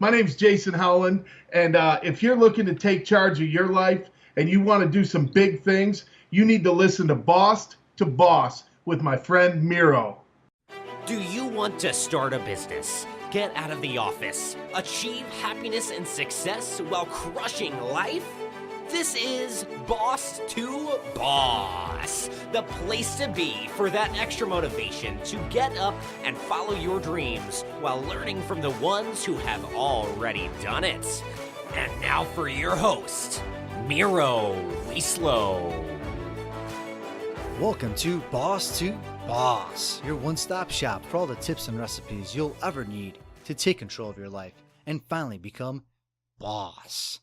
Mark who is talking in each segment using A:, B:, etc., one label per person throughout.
A: My name's Jason Howland, and if you're looking to take charge of your life and you want to do some big things, you need to listen to Boss to Boss with my friend Miro.
B: Do you want to start a business, get out of the office, achieve happiness and success while crushing life? This is Boss to Boss, the place to be for that extra motivation to get up and follow your dreams while learning from the ones who have already done it. And now for your host, Miro Wieslow.
C: Welcome to Boss, your one-stop shop for all the tips and recipes you'll ever need to take control of your life and finally become boss.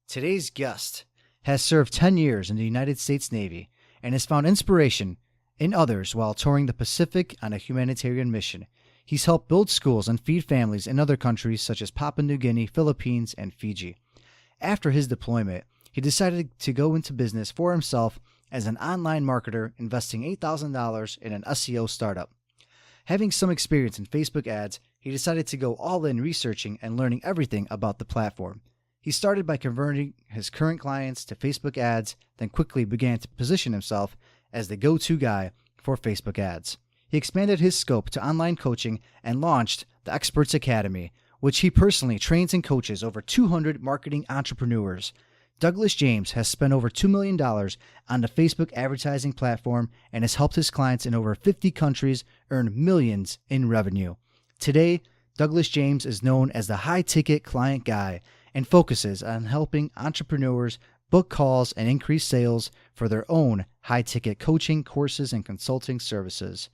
C: Today's guest has served 10 years in the United States Navy and has found inspiration in others while touring the Pacific on a humanitarian mission. He's helped build schools and feed families in other countries such as Papua New Guinea, Philippines, and Fiji. After his deployment, he decided to go into business for himself as an online marketer, investing $8,000 in an SEO startup. Having some experience in Facebook ads, he decided to go all in researching and learning everything about the platform. He started by converting his current clients to Facebook ads, then quickly began to position himself as the go-to guy for Facebook ads. He expanded his scope to online coaching and launched the Experts Academy, which he personally trains and coaches over 200 marketing entrepreneurs. Douglas James has spent over $2 million on the Facebook advertising platform and has helped his clients in over 50 countries earn millions in revenue. Today, Douglas James is known as the high-ticket client guy and focuses on helping entrepreneurs book calls and increase sales for their own high-ticket coaching, courses, and consulting services.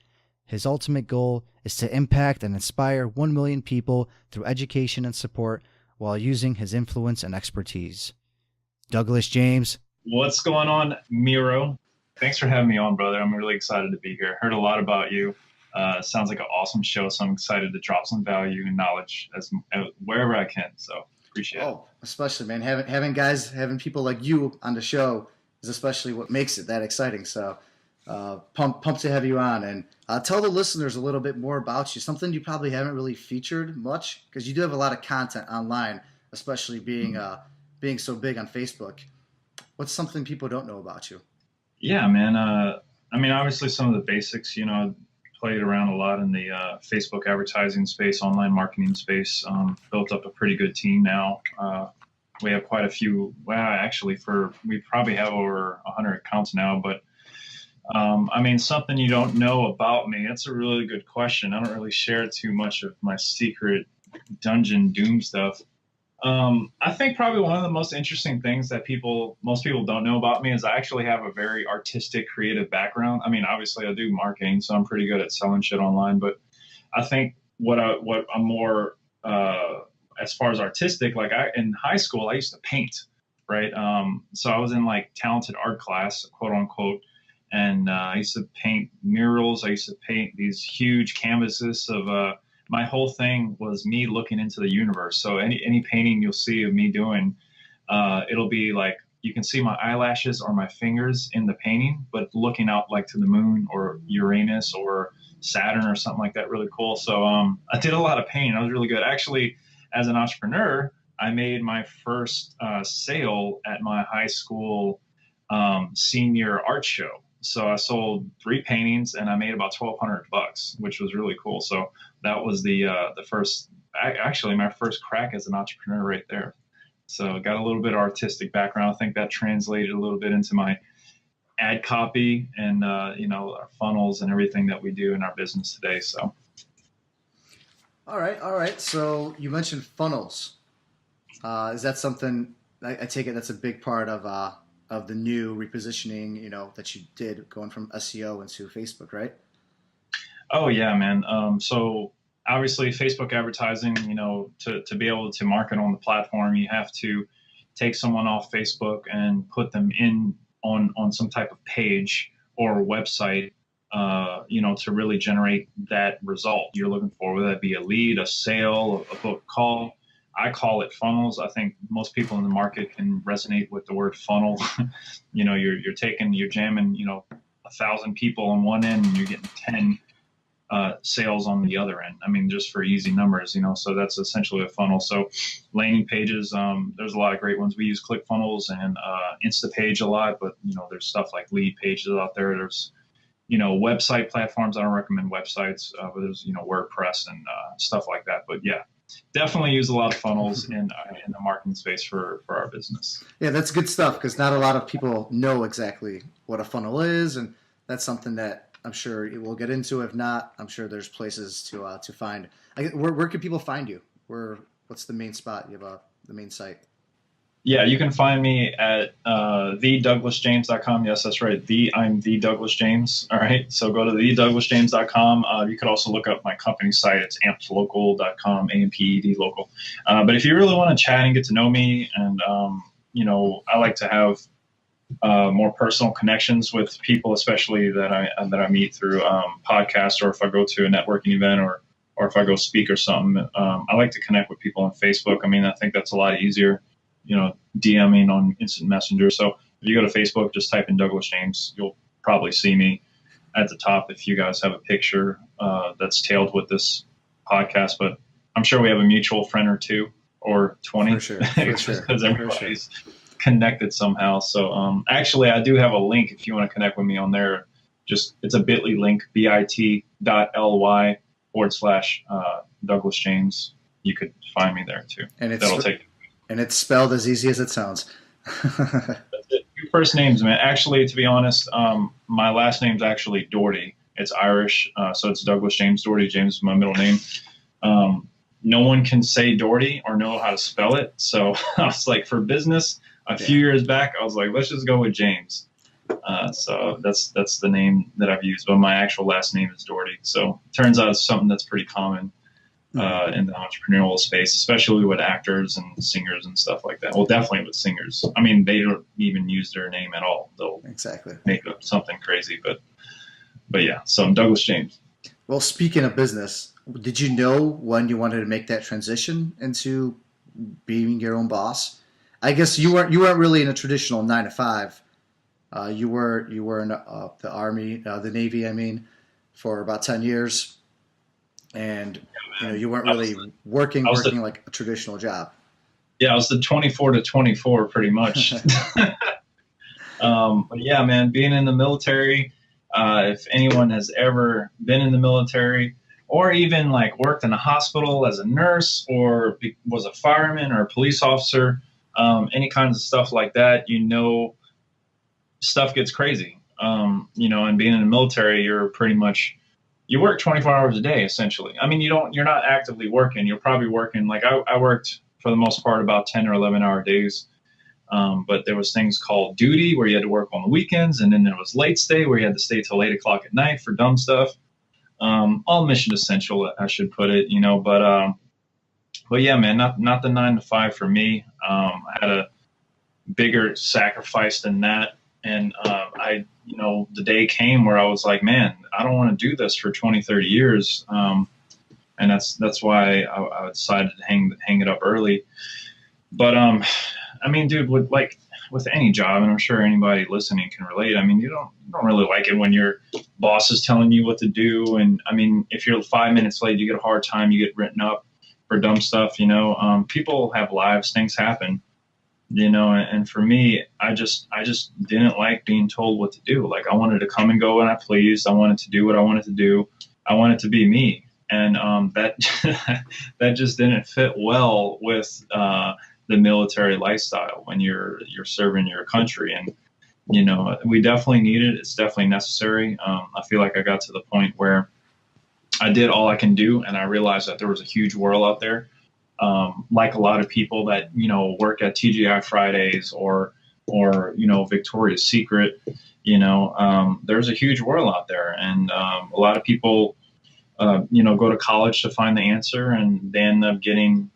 C: His ultimate goal is to impact and inspire 1 million people through education and support while using his influence and expertise. Douglas James.
D: What's going on, Miro? Thanks for having me on, brother. I'm really excited to be here. Heard a lot about you. Sounds like an awesome show, so I'm excited to drop some value and knowledge wherever I can. So appreciate it.
C: Oh, especially, man, having people like you on the show is especially what makes it that exciting. So pumped to have you on, and tell the listeners a little bit more about you. Something you probably haven't really featured much because you do have a lot of content online, especially being so big on Facebook. What's something people don't know about you?
D: Yeah, man. Obviously some of the basics, played around a lot in the Facebook advertising space, online marketing space, built up a pretty good team now. We have quite a few, we probably have over 100 accounts now, but something you don't know about me, that's a really good question. I don't really share too much of my secret dungeon doom stuff. I think probably one of the most interesting things that most people don't know about me is I actually have a very artistic, creative background. Obviously I do marketing, so I'm pretty good at selling shit online, but I think what I'm more, as far as artistic, in high school, I used to paint, right? So I was in talented art class, quote unquote. And I used to paint murals. I used to paint these huge canvases of, my whole thing was me looking into the universe. So any painting you'll see of me doing, it'll be like you can see my eyelashes or my fingers in the painting, but looking out to the moon or Uranus or Saturn or something like that. Really cool. So I did a lot of painting. I was really good. Actually, as an entrepreneur, I made my first sale at my high school senior art show. So I sold 3 paintings and I made about $1,200, which was really cool. So that was the first, actually my first crack as an entrepreneur right there. So got a little bit of artistic background. I think that translated a little bit into my ad copy and, our funnels and everything that we do in our business today. So.
C: All right. So you mentioned funnels. Is that something, I take it that's a big part of the new repositioning, that you did going from SEO into Facebook, right?
D: Oh yeah, man. So obviously Facebook advertising, to be able to market on the platform, you have to take someone off Facebook and put them in on some type of page or website, to really generate that result you're looking for, whether that be a lead, a sale, a book call. I call it funnels. I think most people in the market can resonate with the word funnel. You're jamming, 1,000 people on one end and you're getting 10 sales on the other end. I mean, just for easy numbers, so that's essentially a funnel. So landing pages, there's a lot of great ones. We use ClickFunnels and Instapage a lot, but, there's stuff like lead pages out there. There's, website platforms. I don't recommend websites, but there's, WordPress and stuff like that. But yeah, definitely use a lot of funnels in the marketing space for our business.
C: Yeah, that's good stuff, because not a lot of people know exactly what a funnel is, and that's something that I'm sure we'll get into. If not, I'm sure there's places to find. Where can people find you? What's the main spot? You have the main site.
D: Yeah, you can find me at thedouglasjames.com. Yes, that's right. I'm the Douglas James. All right. So go to thedouglasjames.com. You could also look up my company site. It's ampedlocal.com, AMPED local. But if you really want to chat and get to know me, and I like to have more personal connections with people, especially that I meet through podcasts, or if I go to a networking event, or if I go speak or something. I like to connect with people on Facebook. I mean, I think that's a lot easier. DMing on instant messenger. So if you go to Facebook, just type in Douglas James, you'll probably see me at the top if you guys have a picture that's tailed with this podcast. But I'm sure we have a mutual friend or two or 20.
C: For sure.
D: Because everybody's connected somehow. So actually, I do have a link if you want to connect with me on there. Just it's a bit.ly link, bit.ly/Douglas James. You could find me there too.
C: And it's spelled as easy as it sounds.
D: Two first names, man. Actually, to be honest, my last name's actually Doherty. It's Irish, so it's Douglas James Doherty. James is my middle name. No one can say Doherty or know how to spell it. So I was like, for business, a few years back, I was like, let's just go with James. So that's the name that I've used, but my actual last name is Doherty. So it turns out it's something that's pretty common in the entrepreneurial space, especially with actors and singers and stuff like that. Well, definitely with singers. I mean, they don't even use their name at all. They'll make up something crazy, but yeah. So I'm Douglas James.
C: Well, speaking of business, did you know when you wanted to make that transition into being your own boss? I guess you weren't really in a traditional 9-to-5. You were in the Army, the Navy, I mean, for about 10 years. And you weren't really working like a traditional job.
D: Yeah, I was the 24 to 24 pretty much. But yeah, man, being in the military, if anyone has ever been in the military, or even like worked in a hospital as a nurse, or was a fireman or a police officer, any kinds of stuff like that, stuff gets crazy. And being in the military, you're pretty much, you work 24 hours a day, essentially. I mean, you're not actively working. You're probably working, like I worked for the most part about 10 or 11 hour days. But there was things called duty where you had to work on the weekends. And then there was late stay where you had to stay till 8 o'clock at night for dumb stuff. All mission essential, I should put it, but yeah, man, not the 9-to-5 for me. I had a bigger sacrifice than that. And, the day came where I was like, man, I don't want to do this for 20, 30 years. And that's why I decided to hang it up early. But, I mean, dude, with any job, and I'm sure anybody listening can relate. I mean, you don't really like it when your boss is telling you what to do. And I mean, if you're 5 minutes late, you get a hard time, you get written up for dumb stuff, people have lives, things happen. And for me, I just didn't like being told what to do. Like, I wanted to come and go when I pleased. I wanted to do what I wanted to do. I wanted to be me. And that just didn't fit well with the military lifestyle when you're serving your country. And, we definitely need it. It's definitely necessary. I feel like I got to the point where I did all I can do, and I realized that there was a huge world out there. Like a lot of people that, work at TGI Fridays or Victoria's Secret, there's a huge world out there. And a lot of people, go to college to find the answer, and they end up getting,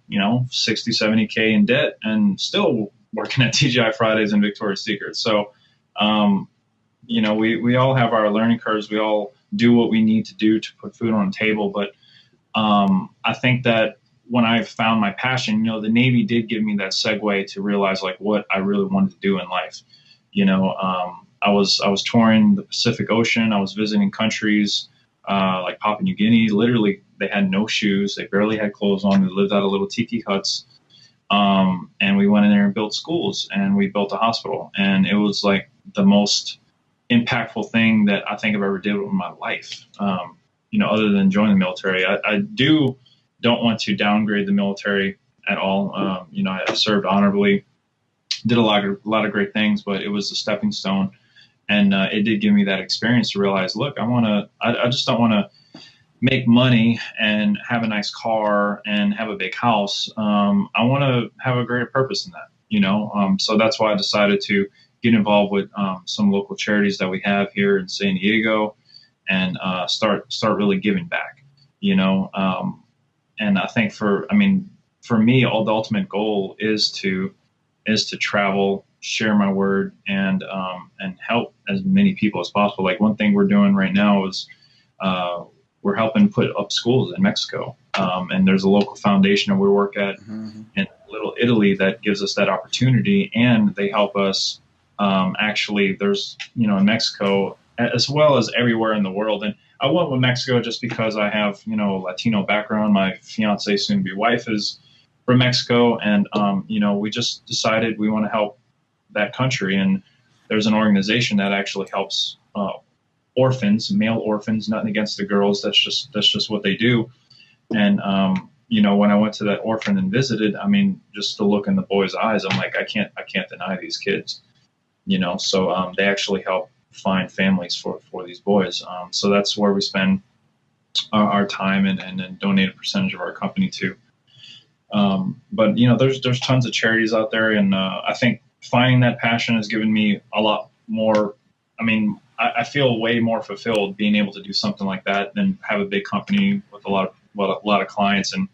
D: 60, 70K in debt and still working at TGI Fridays and Victoria's Secret. So, we all have our learning curves. We all do what we need to do to put food on the table. But I think that when I found my passion, the Navy did give me that segue to realize like what I really wanted to do in life. I was touring the Pacific Ocean. I was visiting countries. like Papua New Guinea. Literally, they had no shoes. They barely had clothes on. They lived out of little tiki huts. And we went in there and built schools, and we built a hospital. And it was like the most impactful thing that I think I've ever did in my life. Other than joining the military, I don't want to downgrade the military at all. I served honorably, did a lot of great things, but it was a stepping stone. And it did give me that experience to realize, look, I just don't want to make money and have a nice car and have a big house. I want to have a greater purpose in that, so that's why I decided to get involved with some local charities that we have here in San Diego, and start really giving back, and I think for me, the ultimate goal is to travel, share my word, and help as many people as possible. Like one thing we're doing right now is we're helping put up schools in Mexico. And there's a local foundation that we work at in Little Italy that gives us that opportunity, and they help us. Actually, there's, in Mexico, as well as everywhere in the world. And I went with Mexico just because I have, Latino background. My fiance, soon to be wife, is from Mexico. And, we just decided we want to help that country. And there's an organization that actually helps orphans, male orphans, nothing against the girls. That's just what they do. And, when I went to that orphan and visited, just to look in the boys' eyes, I'm like, I can't deny these kids, so they actually help find families for these boys. So that's where we spend our time and donate a percentage of our company to. But there's tons of charities out there. And I think finding that passion has given me a lot more. I feel way more fulfilled being able to do something like that than have a big company with a lot of clients and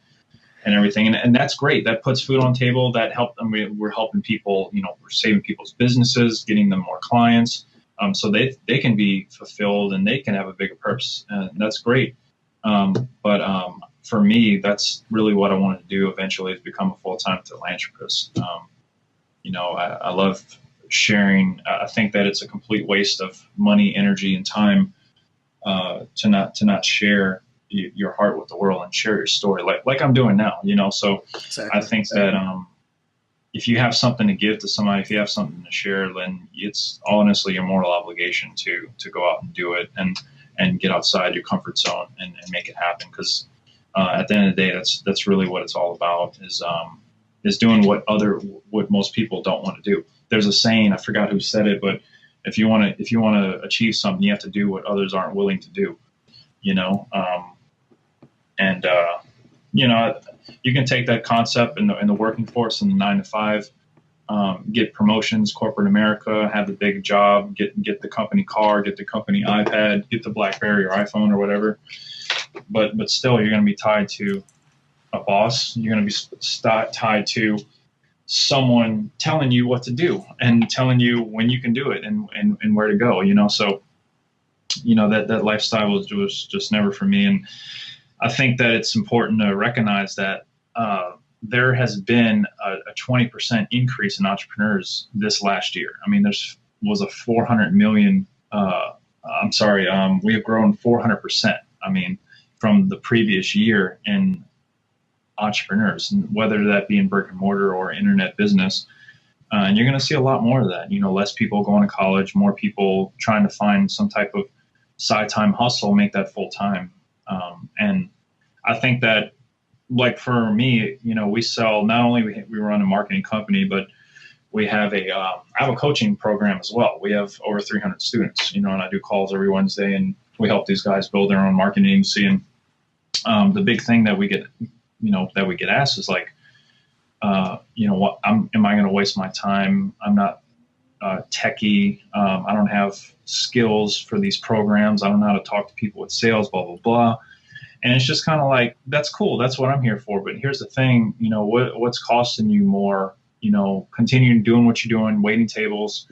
D: everything. And that's great. That puts food on the table. That help. We're helping people, we're saving people's businesses, getting them more clients. So they can be fulfilled and they can have a bigger purpose. And that's great. But for me, that's really what I wanted to do eventually, is become a full-time philanthropist. I love sharing. I think that it's a complete waste of money, energy, and time to not share your heart with the world and share your story like I'm doing now. So exactly. I think that if you have something to give to somebody, if you have something to share, then it's honestly your moral obligation to go out and do it and get outside your comfort zone and make it happen. Because at the end of the day, that's really what it's all about, is doing what most people don't want to do. There's a saying, I forgot who said it, but if you want to achieve something, you have to do what others aren't willing to do, you can take that concept in the working force in the 9 to 5, get promotions, corporate America, have the big job, get the company car, get the company iPad, get the BlackBerry or iPhone or whatever. But still, you're going to be tied to a boss. You're going to be tied to someone telling you what to do and telling you when you can do it and where to go, So, that lifestyle was just never for me. And I think that it's important to recognize that there has been a 20% increase in entrepreneurs this last year. There was a 400 million. We have grown 400%. From the previous year in entrepreneurs, and whether that be in brick and mortar or internet business. And you're going to see a lot more of that. Less people going to college, more people trying to find some type of side time hustle, make that full time. And I think that, like for me, we sell, not only we run a marketing company, but we have I have a coaching program as well. We have over 300 students, and I do calls every Wednesday, and we help these guys build their own marketing agency. And the big thing that we get asked is like, what am I going to waste my time? I'm not techie. I don't have skills for these programs. I don't know how to talk to people with sales, blah, blah, blah. And it's just kind of like, that's cool. That's what I'm here for. But here's the thing, what's costing you more, continuing doing what you're doing, waiting tables,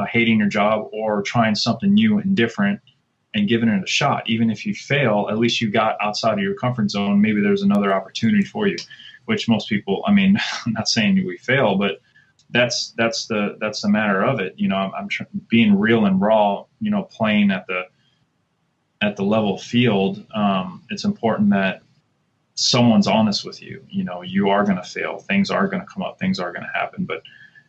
D: hating your job, or trying something new and different and giving it a shot. Even if you fail, at least you got outside of your comfort zone. Maybe there's another opportunity for you, which most people, I'm not saying we fail, but that's the matter of it. I'm being real and raw, playing at at the level field, it's important that someone's honest with you. You know, you are going to fail. Things are going to come up. Things are going to happen.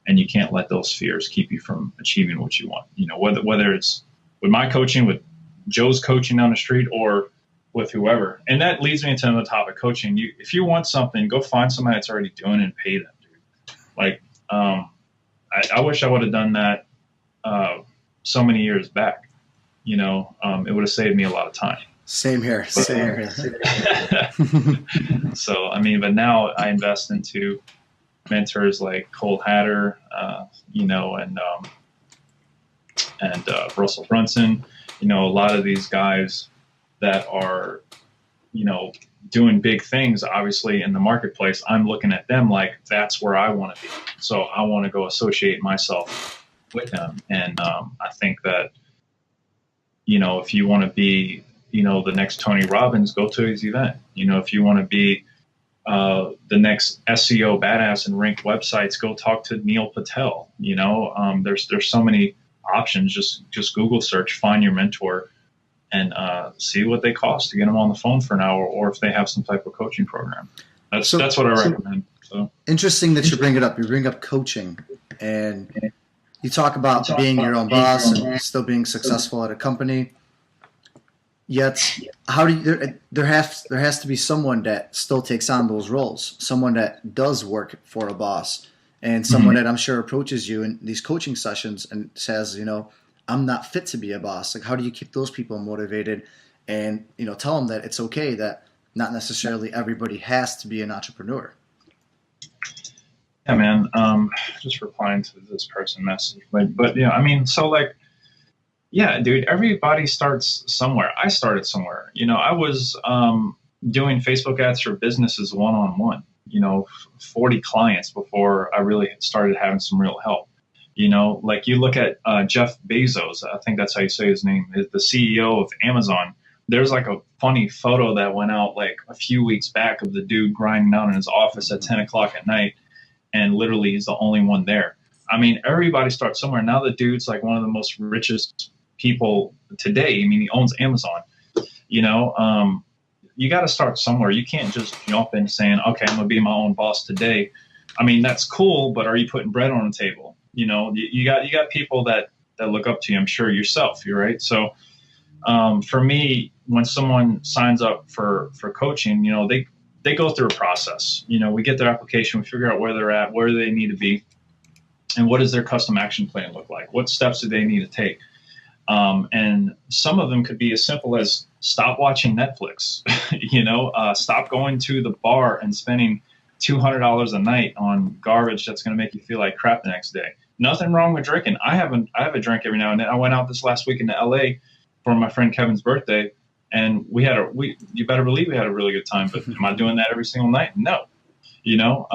D: And you can't let those fears keep you from achieving what you want. You know, whether it's with my coaching, with Joe's coaching down the street, or with whoever. And that leads me into another topic, coaching. If you want something, go find somebody that's already doing it and pay them, dude. Like, I wish I would have done that so many years back. You know, it would have saved me a lot of time.
C: Same here. Same here.
D: So, I mean, but now I invest into mentors like Cole Hatter, you know, and Russell Brunson, you know, a lot of these guys that are, you know, doing big things, obviously, in the marketplace. I'm looking at them like that's where I want to be. So I want to go associate myself with them. And I think that, you know, if you want to be, you know, the next Tony Robbins, go to his event. You know, if you want to be the next SEO badass and rank websites, go talk to Neil Patel. You know, there's so many options. Just Google search, find your mentor, and see what they cost to get them on the phone for an hour, or if they have some type of coaching program. That's what I recommend. So
C: interesting that you bring it up. You bring up coaching, and you talk about being your own boss and still being successful at a company. Yet, how do you, there has to be someone that still takes on those roles, someone that does work for a boss, and someone that I'm sure approaches you in these coaching sessions and says, you know, I'm not fit to be a boss. Like, how do you keep those people motivated and, you know, tell them that it's okay, that not necessarily everybody has to be an entrepreneur?
D: Yeah, man. Just replying to this person message, but yeah, I mean, so like, yeah, dude, everybody starts somewhere. I started somewhere. You know, I was doing Facebook ads for businesses one-on-one, you know, 40 clients before I really started having some real help. You know, like you look at Jeff Bezos, I think that's how you say his name, the CEO of Amazon. There's like a funny photo that went out like a few weeks back of the dude grinding out in his office at 10 o'clock at night, and literally he's the only one there. I mean, everybody starts somewhere. Now the dude's like one of the most richest people today. I mean, he owns Amazon. You know, you got to start somewhere. You can't just jump in saying, okay, I'm gonna be my own boss today. I mean, that's cool, but are you putting bread on the table? You know, you got people that look up to you. I'm sure yourself. You're right. So for me, when someone signs up for coaching, you know, they go through a process. You know, we get their application, we figure out where they're at, where they need to be, and what does their custom action plan look like? What steps do they need to take? And some of them could be as simple as stop watching Netflix, you know, stop going to the bar and spending $200 a night on garbage that's going to make you feel like crap the next day. Nothing wrong with drinking. I have a drink every now and then. I went out this last weekend to LA for my friend Kevin's birthday, and you better believe we had a really good time. But am I doing that every single night? No, you know.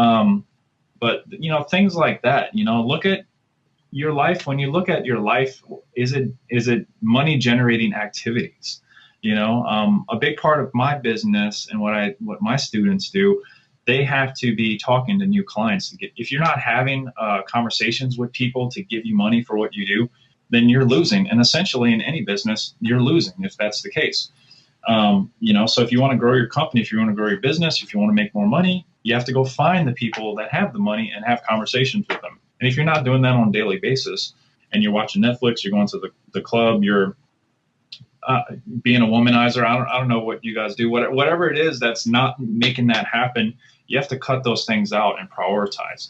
D: But you know, things like that. You know, look at your life. When you look at your life, is it money generating activities? You know, a big part of my business and what my students do, they have to be talking to new clients. If you're not having conversations with people to give you money for what you do, then you're losing. And essentially in any business, you're losing if that's the case. You know, so if you want to grow your company, if you want to grow your business, if you want to make more money, you have to go find the people that have the money and have conversations with them. And if you're not doing that on a daily basis and you're watching Netflix, you're going to the club, you're being a womanizer, I don't know what you guys do, whatever it is that's not making that happen, you have to cut those things out and prioritize,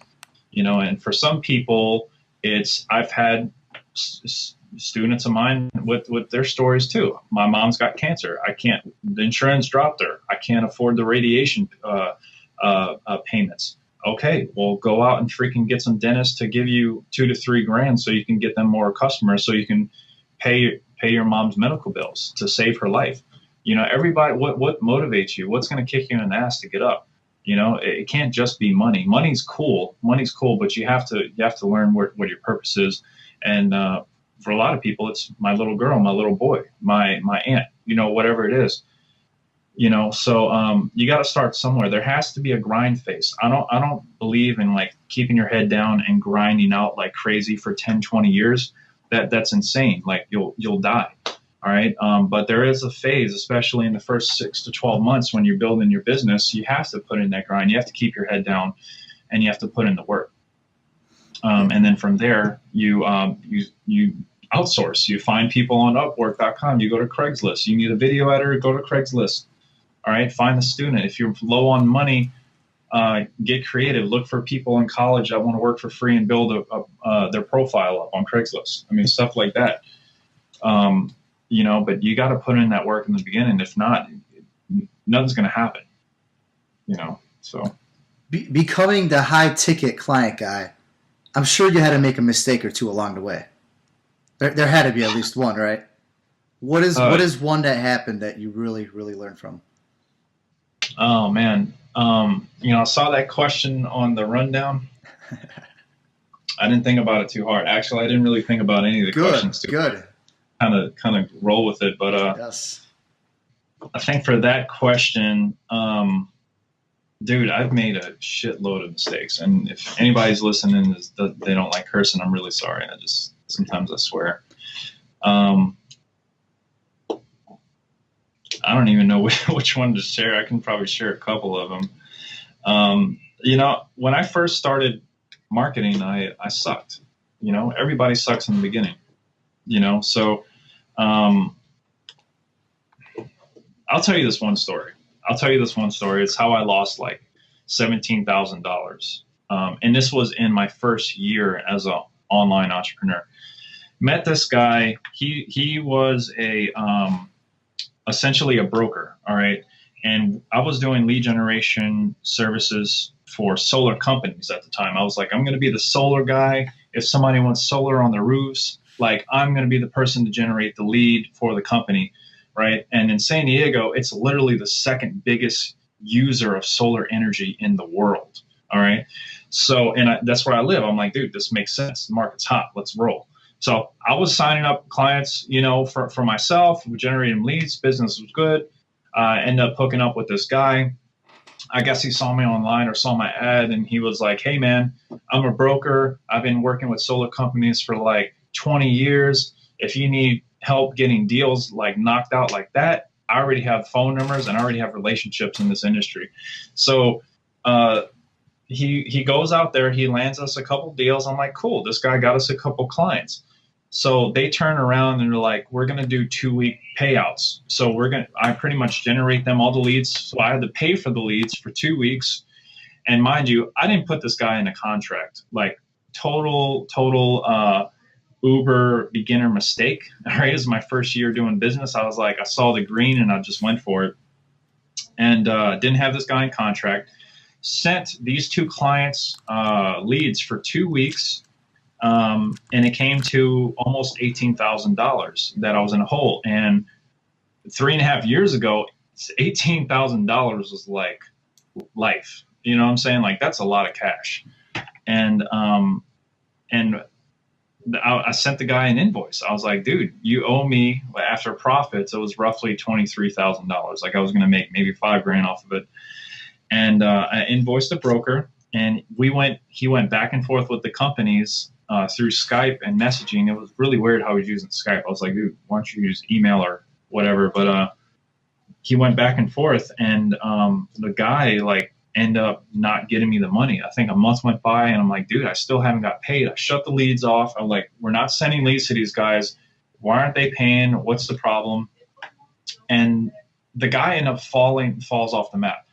D: you know. And for some people, I've had students of mine with their stories too. My mom's got cancer. The insurance dropped her. I can't afford the radiation payments. Okay, well, go out and freaking get some dentists to give you $2 to $3 grand so you can get them more customers, so you can pay your mom's medical bills to save her life. You know, everybody, what motivates you? What's going to kick you in the ass to get up? You know, it can't just be money. Money's cool, but you have to learn what your purpose is. And for a lot of people, it's my little girl, my little boy, my aunt, you know, whatever it is. You know, so you got to start somewhere. There has to be a grind phase. I don't believe in like keeping your head down and grinding out like crazy for 10, 20 years. That's insane. Like you'll die. All right. But there is a phase, especially in the first 6 to 12 months when you're building your business, you have to put in that grind. You have to keep your head down and you have to put in the work. And then from there, you outsource. You find people on Upwork.com. You go to Craigslist. You need a video editor, go to Craigslist. All right. Find a student. If you're low on money, get creative. Look for people in college that want to work for free and build their profile up on Craigslist. I mean, stuff like that. But you got to put in that work in the beginning. If not, nothing's going to happen, so.
C: Becoming the high ticket client guy, I'm sure you had to make a mistake or two along the way. There had to be at least one, right? What is one that happened that you really, really learned from?
D: Oh man. I saw that question on the rundown. I didn't think about it too hard. Actually, I didn't really think about any of the questions too hard. Kind of roll with it, but
C: yes.
D: I think for that question, dude, I've made a shitload of mistakes, and if anybody's listening they don't like cursing, I'm really sorry. Sometimes I swear. I don't even know which one to share. I can probably share a couple of them. When I first started marketing, I sucked. Everybody sucks in the beginning. So I'll tell you this one story. It's how I lost like $17,000. And this was in my first year as an online entrepreneur. Met this guy. He was essentially a broker. All right. And I was doing lead generation services for solar companies at the time. I was like, I'm going to be the solar guy. If somebody wants solar on their roofs, like I'm going to be the person to generate the lead for the company. Right. And in San Diego, it's literally the second biggest user of solar energy in the world. All right. So, that's where I live. I'm like, dude, this makes sense. The market's hot. Let's roll. So I was signing up clients, for myself, generating leads. Business was good. Ended up hooking up with this guy. I guess he saw me online or saw my ad, and he was like, hey, man, I'm a broker. I've been working with solar companies for like 20 years. If you need help getting deals like knocked out like that, I already have phone numbers and I already have relationships in this industry. So he goes out there, he lands us a couple deals. I'm like, cool, this guy got us a couple clients. So they turn around and they're like, we're going to do 2-week payouts. So I pretty much generate them all the leads. So I had to pay for the leads for 2 weeks. And mind you, I didn't put this guy in a contract, like total uber beginner mistake. All right. This is my first year doing business. I was like, I saw the green and I just went for it, and didn't have this guy in contract. Sent these 2 clients leads for 2 weeks. And it came to almost $18,000 that I was in a hole. And 3.5 years ago, $18,000 was like life. You know what I'm saying? Like, that's a lot of cash. And I sent the guy an invoice. I was like, dude, you owe me, after profits, it was roughly $23,000. Like I was going to make maybe $5,000 off of it. And I invoiced the broker, and he went back and forth with the companies through Skype and messaging. It was really weird how he was using Skype. I was like, dude, why don't you use email or whatever? But he went back and forth, and the guy ended up not getting me the money. I think a month went by, and I'm like, dude, I still haven't got paid. I shut the leads off. I'm like, we're not sending leads to these guys. Why aren't they paying? What's the problem? And the guy ended up falls off the map.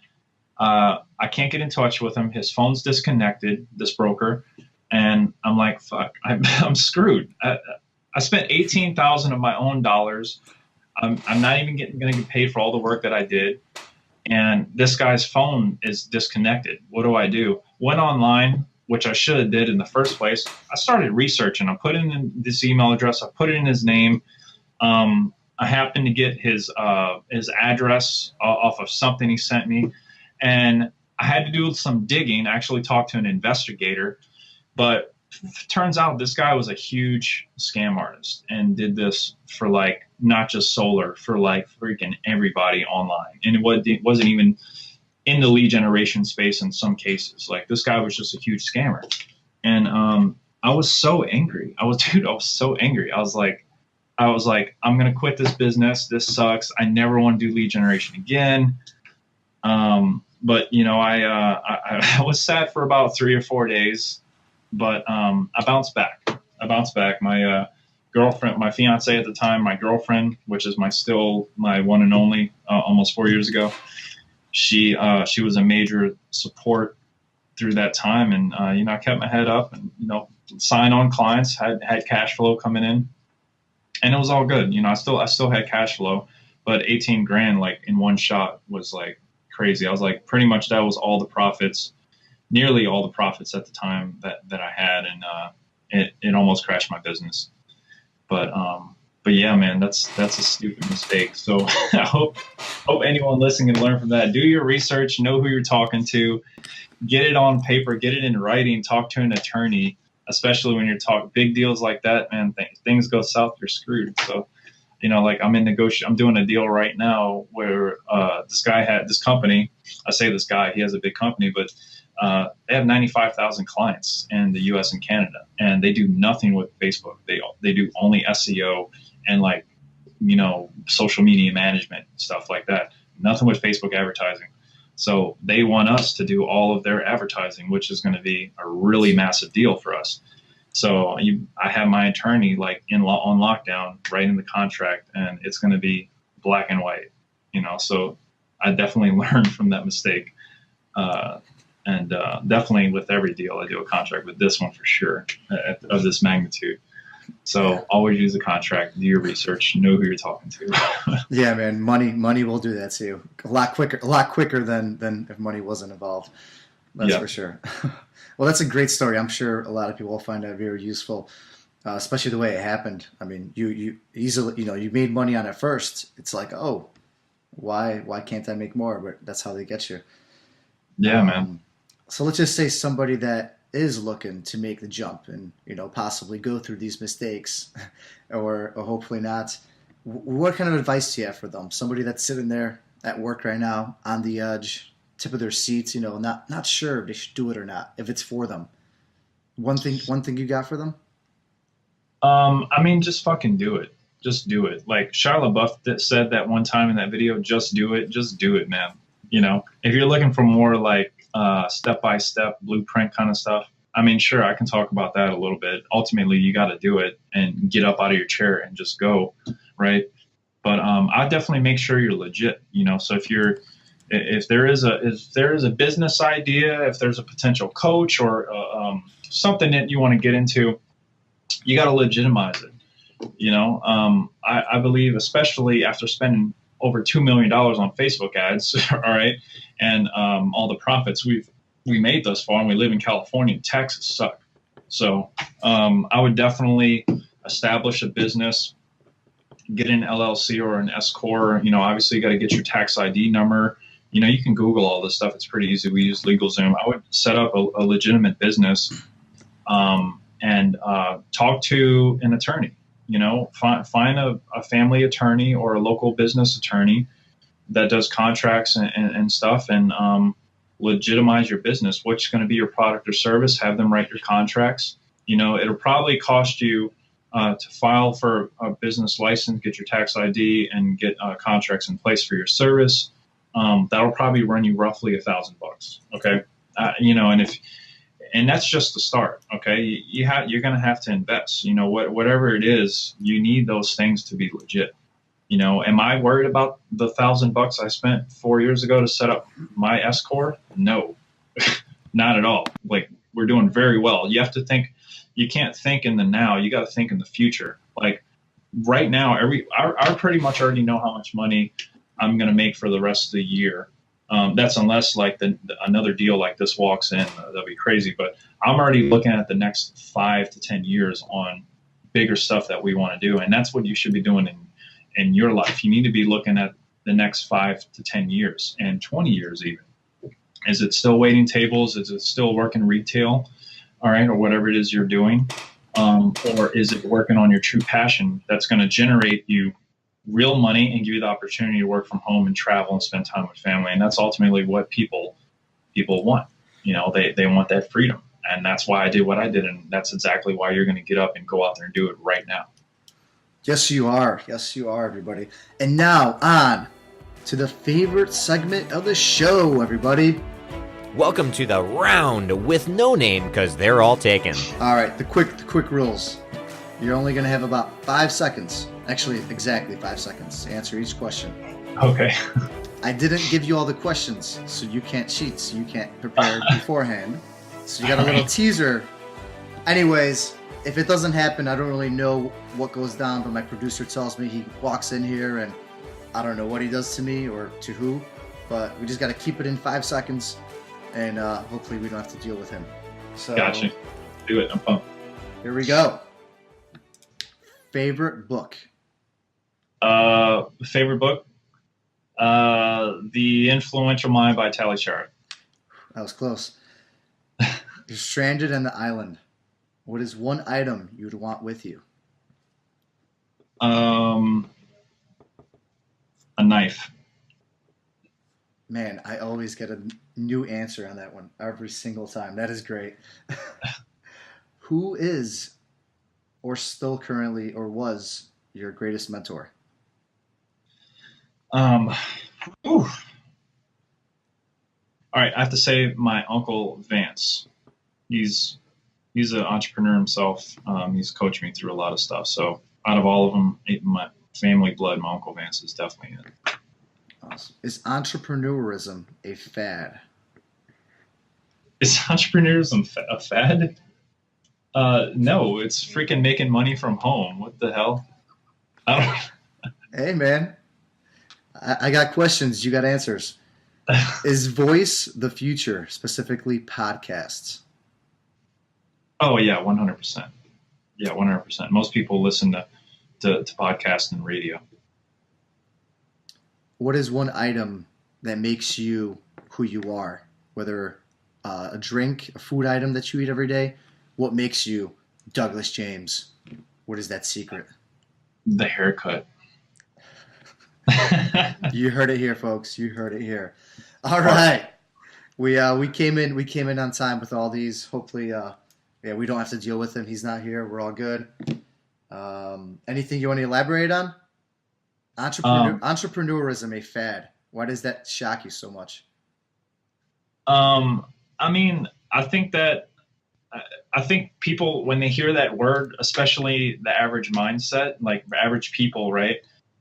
D: I can't get in touch with him. His phone's disconnected, this broker. And I'm like, fuck, I'm screwed. I spent $18,000 of my own dollars. I'm not even going to get paid for all the work that I did. And this guy's phone is disconnected. What do I do? Went online, which I should have did in the first place. I started researching. I put in this email address. I put it in his name. I happened to get his address off of something he sent me. And I had to do some digging. I actually talked to an investigator. But turns out this guy was a huge scam artist and did this for not just solar, for freaking everybody online. And it wasn't even in the lead generation space in some cases. Like, this guy was just a huge scammer. And I was so angry. I was so angry. I was like, I was like, I'm going to quit this business. This sucks. I never want to do lead generation again. But you know, I was sad for about 3 or 4 days, but I bounced back. My girlfriend, my fiance at the time, my girlfriend, which is still my one and only, almost 4 years ago, she was a major support through that time. And, you know, I kept my head up and, you know, signed on clients, had cash flow coming in, and it was all good. You know, I still had cash flow, but 18 grand, like in one shot, was like crazy. I was like, pretty much that was all the profits, nearly all the profits at the time that I had. And, it almost crashed my business. But yeah, man, that's a stupid mistake. So I hope anyone listening can learn from that. Do your research, know who you're talking to, get it on paper, get it in writing, talk to an attorney, especially when you're talking big deals like that, man. Things go south, you're screwed. So, you know, like I'm doing a deal right now where this guy had this company. I say this guy, he has a big company, but they have 95,000 clients in the U.S. and Canada, and they do nothing with Facebook. They do only SEO and, like, you know, social media management, stuff like that. Nothing with Facebook advertising. So they want us to do all of their advertising, which is going to be a really massive deal for us. So I have my attorney like on lockdown, writing the contract, and it's going to be black and white, you know. So I definitely learned from that mistake. And definitely with every deal, I do a contract, with this one for sure, of this magnitude. So always use a contract, do your research, know who you're talking to.
C: Yeah, man, money will do that to you a lot quicker than if money wasn't involved. That's for sure. Well, that's a great story. I'm sure a lot of people will find that very useful, especially the way it happened. I mean, you easily, you know, you made money on it first. It's like, oh, why can't I make more? But that's how they get you.
D: Yeah, man.
C: So let's just say somebody that is looking to make the jump and, you know, possibly go through these mistakes or hopefully not. What kind of advice do you have for them? Somebody that's sitting there at work right now on the edge, tip of their seats, you know, not sure if they should do it or not, if it's for them. One thing you got for them?
D: I mean, just fucking do it. Just do it. Like Shia LaBeouf said that one time in that video, just do it, man. You know, if you're looking for more like step-by-step blueprint kind of stuff, I mean, sure, I can talk about that a little bit. Ultimately, you got to do it and get up out of your chair and just go, right? But I definitely make sure you're legit, you know. So if there is a business idea, if there's a potential coach or something that you want to get into, you got to legitimize it, you know. I believe, especially after spending over $2 million on Facebook ads, all right, and all the profits we made thus far, and we live in California, and taxes suck. So I would definitely establish a business, get an LLC or an S corp. You know, obviously you got to get your tax ID number. You know, you can Google all this stuff. It's pretty easy. We use LegalZoom. I would set up a legitimate business and talk to an attorney. You know, find a family attorney or a local business attorney that does contracts and stuff, and legitimize your business. What's going to be your product or service? Have them write your contracts. You know, it'll probably cost you to file for a business license, get your tax ID, and get contracts in place for your service. That'll probably run you roughly $1,000. Okay, you know, and that's just the start. Okay, you're going to have to invest. You know, whatever it is, you need those things to be legit. You know, am I worried about the $1,000 I spent 4 years ago to set up my S corp? No, not at all. Like, we're doing very well. You have to think. You can't think in the now. You got to think in the future. Like right now, I pretty much already know how much money I'm going to make for the rest of the year. That's unless like another deal like this walks in, that'll be crazy. But I'm already looking at the next 5 to 10 years on bigger stuff that we want to do. And that's what you should be doing in your life. You need to be looking at the next 5 to 10 years and 20 years even. Is it still waiting tables? Is it still working retail? All right, or whatever it is you're doing. Or is it working on your true passion that's going to generate you real money and give you the opportunity to work from home and travel and spend time with family? And that's ultimately what people want. You know, they want that freedom. And that's why I did what I did. And that's exactly why you're going to get up and go out there and do it right now.
C: Yes, you are. Yes, you are, everybody. And now on to the favorite segment of the show, everybody.
B: Welcome to the round with no name because they're all taken.
C: All right, the quick rules. You're only going to have about 5 seconds, actually exactly 5 seconds to answer each question.
D: Okay.
C: I didn't give you all the questions, so you can't cheat, so you can't prepare beforehand. So you got a little teaser. Anyways, if it doesn't happen, I don't really know what goes down, but my producer tells me he walks in here and I don't know what he does to me or to who, but we just got to keep it in 5 seconds, and hopefully we don't have to deal with him. So
D: Gotcha. Do it. I'm pumped.
C: Here we go. Favorite book?
D: Favorite book? The Influential Mind by Tally Sharp.
C: That was close. You're stranded on the island. What is one item you'd want with you?
D: A knife.
C: Man, I always get a new answer on that one every single time. That is great. Who is, or still currently, or was your greatest mentor?
D: All right, I have to say my uncle Vance. He's an entrepreneur himself. He's coached me through a lot of stuff. So out of all of them, my family blood, my uncle Vance is definitely it.
C: Awesome. Is entrepreneurism a fad?
D: Is entrepreneurism a fad? No, it's freaking making money from home. What the hell?
C: Hey, man. I got questions. You got answers. Is voice the future, specifically podcasts?
D: Oh, yeah, 100%. Yeah, 100%. Most people listen to podcasts and radio.
C: What is one item that makes you who you are? Whether a drink, a food item that you eat every day, what makes you Douglas James? What is that secret?
D: The haircut.
C: You heard it here, folks. You heard it here. All right. We came in on time with all these. Hopefully, we don't have to deal with him. He's not here. We're all good. Anything you want to elaborate on? Entrepreneurism, a fad. Why does that shock you so much?
D: I mean, I think people, when they hear that word, especially the average mindset, like average people, right?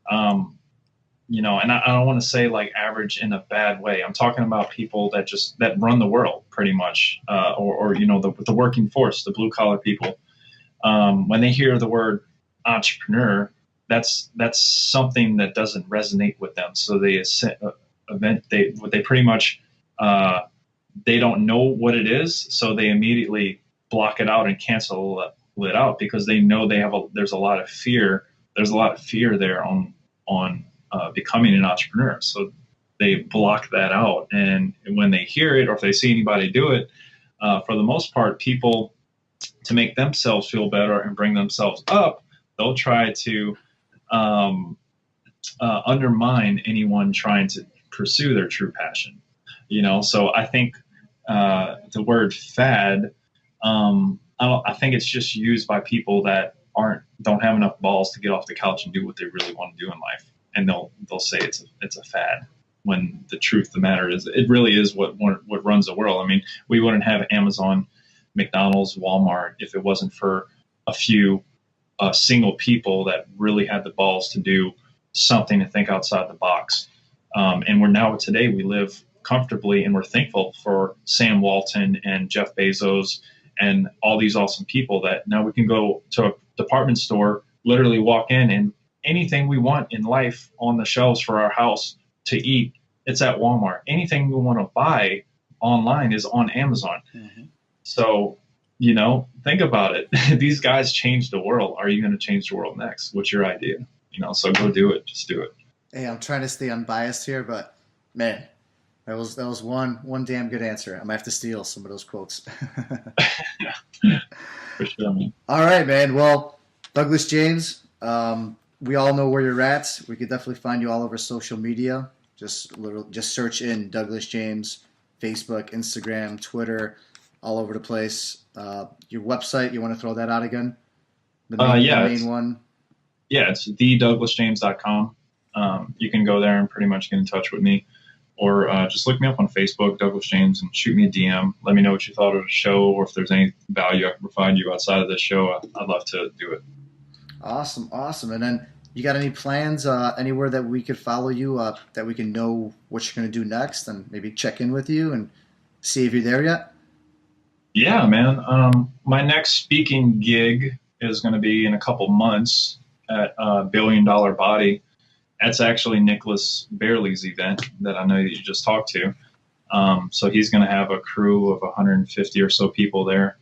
D: And I don't want to say like average in a bad way. I'm talking about people that run the world pretty much, or the working force, the blue collar people. When they hear the word entrepreneur, that's something that doesn't resonate with them. So they pretty much they don't know what it is, so they immediately block it out and cancel it out because they know there's a lot of fear. There's a lot of fear there on becoming an entrepreneur. So they block that out. And when they hear it, or if they see anybody do it, for the most part, people, to make themselves feel better and bring themselves up, they'll try to undermine anyone trying to pursue their true passion. So I think the word fad, I think it's just used by people that don't have enough balls to get off the couch and do what they really want to do in life. And they'll say it's a fad, when the truth of the matter is it really is what runs the world. I mean, we wouldn't have Amazon, McDonald's, Walmart if it wasn't for a few single people that really had the balls to do something, to think outside the box. And today we live comfortably, and we're thankful for Sam Walton and Jeff Bezos and all these awesome people that now we can go to a department store, literally walk in, and anything we want in life on the shelves for our house to eat, it's at Walmart. Anything we want to buy online is on Amazon. Mm-hmm. So, think about it. These guys changed the world. Are you going to change the world next? What's your idea? So go do it. Just do it.
C: Hey, I'm trying to stay unbiased here, but man, that was one damn good answer. I might have to steal some of those quotes.
D: For sure, man.
C: All right, man. Well, Douglas James, we all know where you're at. We could definitely find you all over social media. Just search in Douglas James, Facebook, Instagram, Twitter, all over the place. Your website, you want to throw that out again? The main one.
D: Yeah, it's thedouglasjames.com. You can go there and pretty much get in touch with me, or just look me up on Facebook, Douglas James, and shoot me a DM. Let me know what you thought of the show, or if there's any value I can provide you outside of this show. I'd love to do it.
C: Awesome. And then you got any plans anywhere that we could follow you, that we can know what you're going to do next, and maybe check in with you and see if you're there yet?
D: Yeah, man. My next speaking gig is going to be in a couple months at Billion Dollar Body. That's actually Nicholas Bailey's event that I know that you just talked to. So he's going to have a crew of 150 or so people there.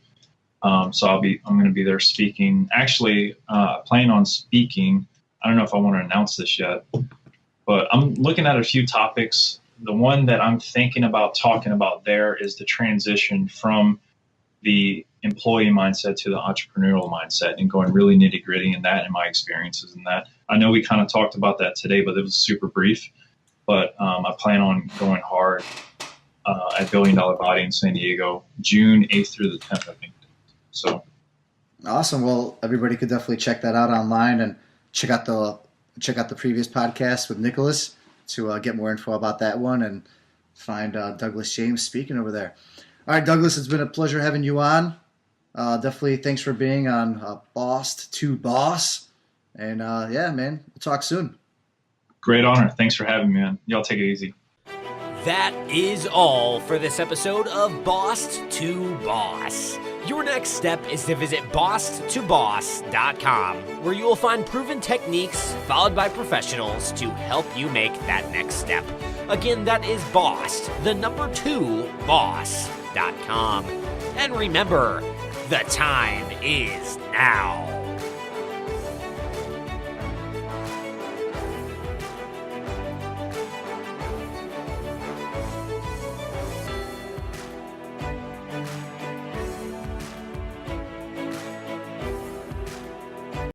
D: So I'm going to be there speaking. Actually, planning on speaking. I don't know if I want to announce this yet, but I'm looking at a few topics. The one that I'm thinking about talking about there is the transition from the employee mindset to the entrepreneurial mindset, and going really nitty gritty in that and my experiences in that. I know we kind of talked about that today, but it was super brief. But I plan on going hard at Billion Dollar Body in San Diego, June 8th through the 10th, I think. So
C: awesome. Well, everybody could definitely check that out online and check out the previous podcast with Nicholas to get more info about that one and find Douglas James speaking over there. All right, Douglas, it's been a pleasure having you on. Definitely thanks for being on Boss to Boss. And yeah, man, we'll talk soon.
D: Great honor. Thanks for having me, man. Y'all take it easy.
B: That is all for this episode of Boss to Boss. Your next step is to visit bosstoboss.com, where you will find proven techniques followed by professionals to help you make that next step. Again, that is boss2boss.com. And remember, the time is now.